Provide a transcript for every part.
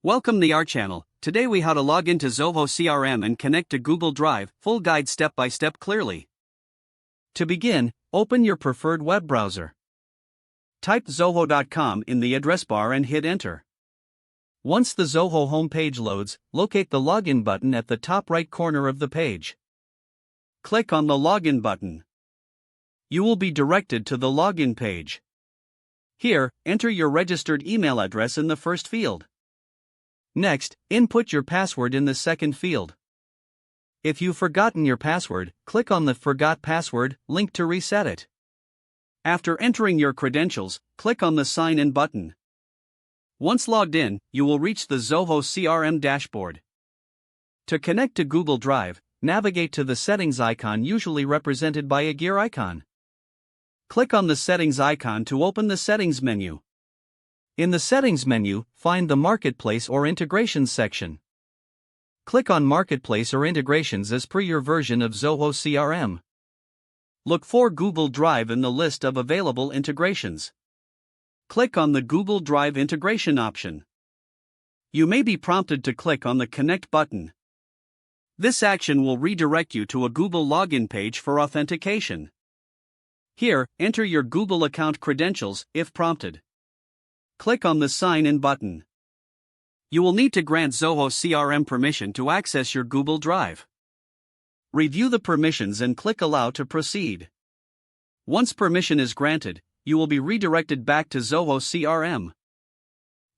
Welcome to our channel. Today we how to log into Zoho CRM and connect to Google Drive, full guide step by step clearly. To begin, open your preferred web browser. Type zoho.com in the address bar and hit enter. Once the Zoho homepage loads, locate the login button at the top right corner of the page. Click on the login button. You will be directed to the login page. Here, enter your registered email address in the first field. Next, input your password in the second field. If you've forgotten your password, click on the Forgot Password link to reset it. After entering your credentials, click on the Sign In button. Once logged in, you will reach the Zoho CRM dashboard. To connect to Google Drive, navigate to the Settings icon, usually represented by a gear icon. Click on the Settings icon to open the Settings menu. In the Settings menu, find the Marketplace or Integrations section. Click on Marketplace or Integrations as per your version of Zoho CRM. Look for Google Drive in the list of available integrations. Click on the Google Drive integration option. You may be prompted to click on the Connect button. This action will redirect you to a Google login page for authentication. Here, enter your Google account credentials if prompted. Click on the Sign In button. You will need to grant Zoho CRM permission to access your Google Drive. Review the permissions and click Allow to proceed. Once permission is granted, you will be redirected back to Zoho CRM.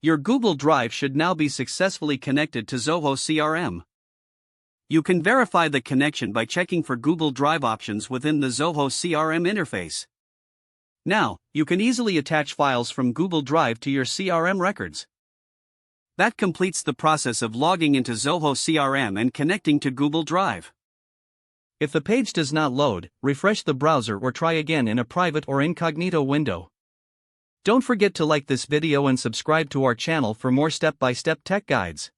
Your Google Drive should now be successfully connected to Zoho CRM. You can verify the connection by checking for Google Drive options within the Zoho CRM interface. Now, you can easily attach files from Google Drive to your CRM records. That completes the process of logging into Zoho CRM and connecting to Google Drive. If the page does not load, refresh the browser or try again in a private or incognito window. Don't forget to like this video and subscribe to our channel for more step-by-step tech guides.